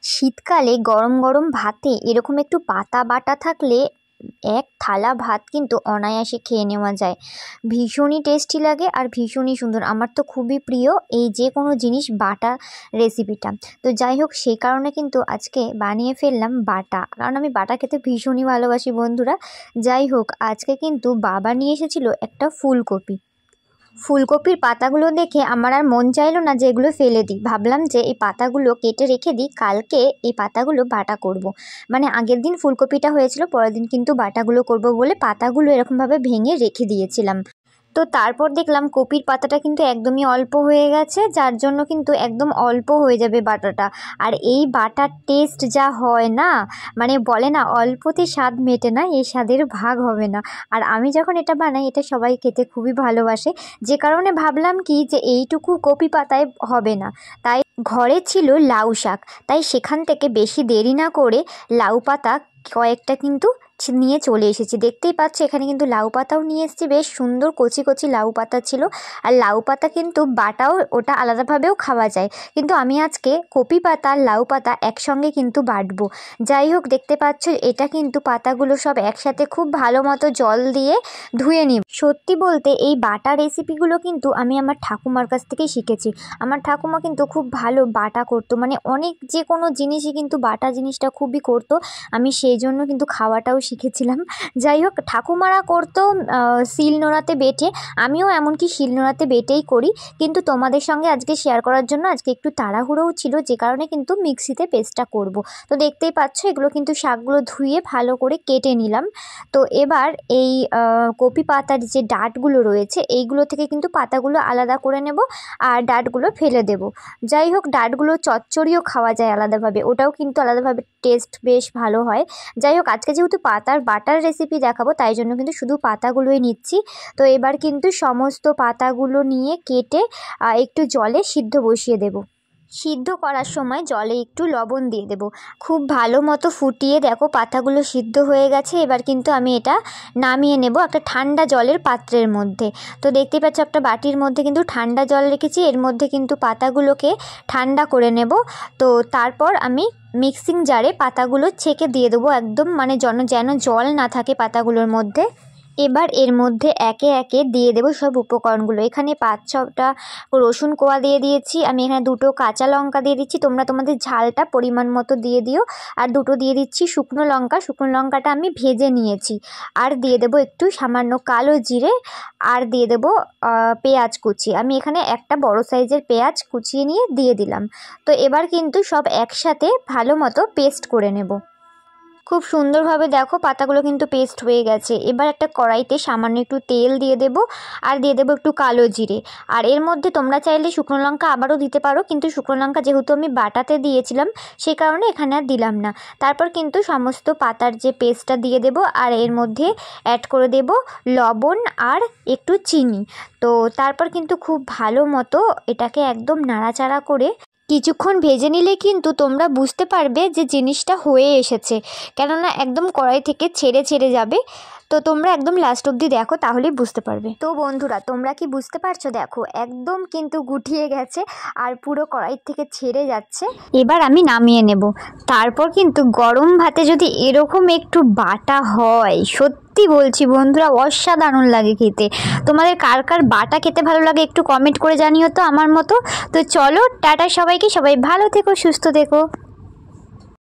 শীতকালে গরম গরম ভাতে এরকম একটু পাতা বাটা থাকলে এক থালা ভাত কিন্তু অনায়াসে খেয়ে নেওয়া যায়। ভীষণই টেস্টি লাগে আর ভীষণই সুন্দর। আমার তো খুবই প্রিয় এই যে কোনো জিনিস বাটা রেসিপিটা। তো যাই হোক, সেই কারণে কিন্তু আজকে বানিয়ে ফেললাম বাটা, কারণ আমি বাটা খেতে ভীষণই ভালোবাসি বন্ধুরা। যাই হোক, আজকে কিন্তু বাবা নিয়ে এসেছিল একটা ফুলকপির পাতাগুলো দেখে আমার আর মন চাইলো না যে এগুলো ফেলে দিই। ভাবলাম যে এই পাতাগুলো কেটে রেখে দিই, কালকে এই পাতাগুলো বাটা করব। মানে আগের দিন ফুলকপিটা হয়েছিল, পরের দিন কিন্তু বাটাগুলো করব বলে পাতাগুলো এরকমভাবে ভেঙে রেখে দিয়েছিলাম। তো তারপর দেখলাম কপির পাতাটা কিন্তু একদমই অল্প হয়ে গেছে, যার জন্য কিন্তু একদম অল্প হয়ে যাবে বাটাটা। আর এই বাটার টেস্ট যা হয় না, মানে বলে না অল্পতে স্বাদ মেটে না, এই স্বাদের ভাগ হবে না। আর আমি যখন এটা বানাই এটা সবাই খেতে খুবই ভালোবাসে, যে কারণে ভাবলাম কি যে এইটুকু কপি পাতায় হবে না। তাই ঘরে ছিল লাউ শাক, তাই সেখান থেকে বেশি দেরি না করে লাউ পাতা কয়েকটা কিন্তু নিয়ে চলে এসেছি। দেখতেই পাচ্ছ এখানে কিন্তু লাউ পাতাও নিয়ে এসেছি, বেশ সুন্দর কচি কচি লাউ পাতা ছিল। আর লাউ পাতা কিন্তু বাটাও ওটা আলাদাভাবেও খাওয়া যায়, কিন্তু আমি আজকে কপি পাতা আর লাউ পাতা একসঙ্গে কিন্তু বাটবো। যাই হোক, দেখতে পাচ্ছ এটা কিন্তু পাতাগুলো সব একসাথে খুব ভালো মতো জল দিয়ে ধুয়ে নিব। সত্যি বলতে এই বাটা রেসিপিগুলো কিন্তু আমি আমার ঠাকুমার কাছ থেকেই শিখেছি। আমার ঠাকুমা কিন্তু খুব ভালো বাটা করতো, মানে অনেক যে কোনো জিনিসই কিন্তু বাটা জিনিসটা খুবই করতো। আমি সেই জন্য কিন্তু খাওয়াটাও শিখেছিলাম। যাই হোক, ঠাকুমারা করতো শিলনোড়াতে বেটে, আমিও এমনকি শিলনোড়াতে বেটেই করি, কিন্তু তোমাদের সঙ্গে আজকে শেয়ার করার জন্য আজকে একটু তাড়াহুড়োও ছিল, যে কারণে কিন্তু মিক্সিতে পেস্টটা করব। তো দেখতেই পাচ্ছ এগুলো কিন্তু শাকগুলো ধুয়ে ভালো করে কেটে নিলাম। তো এবার এই কপি পাতার যে ডাঁটগুলো রয়েছে এইগুলো থেকে কিন্তু পাতাগুলো আলাদা করে নেব আর ডাঁটগুলো ফেলে দেব। যাই হোক, ডাঁটগুলো চচ্চড়িও খাওয়া যায় আলাদাভাবে, ওটাও কিন্তু আলাদাভাবে টেস্ট বেশ ভালো হয়। যাই হোক, আজকে যেহেতু পাতার বাটার রেসিপি দেখাবো তাই জন্য কিন্তু শুধু পাতাগুলোই নিচ্ছি। তো এবার কিন্তু সমস্ত পাতাগুলো নিয়ে কেটে একটু জলে সিদ্ধ বসিয়ে দেব। সিদ্ধ করার সময় জলে একটু লবণ দিয়ে দেব, খুব ভালো মতো ফুটিয়ে দেখো পাতাগুলো সিদ্ধ হয়ে গেছে। এবার কিন্তু আমি এটা নামিয়ে নেব একটা ঠান্ডা জলের পাত্রের মধ্যে। তো দেখতে পাচ্ছ একটা বাটির মধ্যে কিন্তু ঠান্ডা জল রেখেছি, এর মধ্যে কিন্তু পাতাগুলোকে ঠান্ডা করে নেব। তো তারপর আমি মিক্সিং জারে পাতাগুলো ছেঁকে দিয়ে দেবো একদম, মানে যেন জল না থাকে পাতাগুলোর মধ্যে। এবার এর মধ্যে একে একে দিয়ে দেবো সব উপকরণগুলো। এখানে 5-6টা রসুন কোয়া দিয়ে দিয়েছি, আমি এখানে 2টো কাঁচা লঙ্কা দিয়ে দিচ্ছি, তোমরা তোমাদের ঝালটা পরিমাণ মতো দিয়ে দিও। আর 2টো দিয়ে দিচ্ছি শুকনো লঙ্কাটা আমি ভেজে নিয়েছি। আর দিয়ে দেবো একটু সামান্য কালো জিরে, আর দিয়ে দেবো পেঁয়াজ কুচি। আমি এখানে একটা বড় সাইজের পেঁয়াজ কুচিয়ে নিয়ে দিয়ে দিলাম। তো এবার কিন্তু সব একসাথে ভালো মতো পেস্ট করে নেব। খুব সুন্দরভাবে দেখো পাতাগুলো কিন্তু পেস্ট হয়ে গেছে। এবার একটা কড়াইতে সামান্য একটু তেল দিয়ে দেব, আর দিয়ে দেবো একটু কালো জিরে। আর এর মধ্যে তোমরা চাইলে শুকনো লঙ্কা আবারও দিতে পারো, কিন্তু শুকনো লঙ্কা যেহেতু আমি বাটাতে দিয়েছিলাম সেই কারণে এখানে আর দিলাম না। তারপর কিন্তু সমস্ত পাতার যে পেস্টটা দিয়ে দেব, আর এর মধ্যে অ্যাড করে দেব লবণ আর একটু চিনি। তো তারপর কিন্তু খুব ভালো মতো এটাকে একদম নাড়াচাড়া করে কিছুক্ষণ ভেজে নিলে কিন্তু তোমরা বুঝতে পারবে যে জিনিসটা হয়ে এসেছে, কেননা একদম কড়াই থেকে ছেড়ে যাবে। তো তোমরা একদম লাস্ট অবধি দেখো, তাহলেই বুঝতে পারবে। তো বন্ধুরা, তোমরা কি বুঝতে পারছো? দেখো একদম কিন্তু গুটিয়ে গেছে আর পুরো কড়াই থেকে ছেড়ে যাচ্ছে। এবার আমি নামিয়ে নেব। তারপর কিন্তু গরম ভাতে যদি এরকম একটু বাটা হয়, সত্যি বলছি বন্ধুরা অসাধারণ লাগে খেতে। তোমাদের কার কার বাটা খেতে ভালো লাগে একটু কমেন্ট করে জানিও তো আমার মতো। তো চলো টাটা সবাইকে, সবাই ভালো থেকো, সুস্থ থেকো।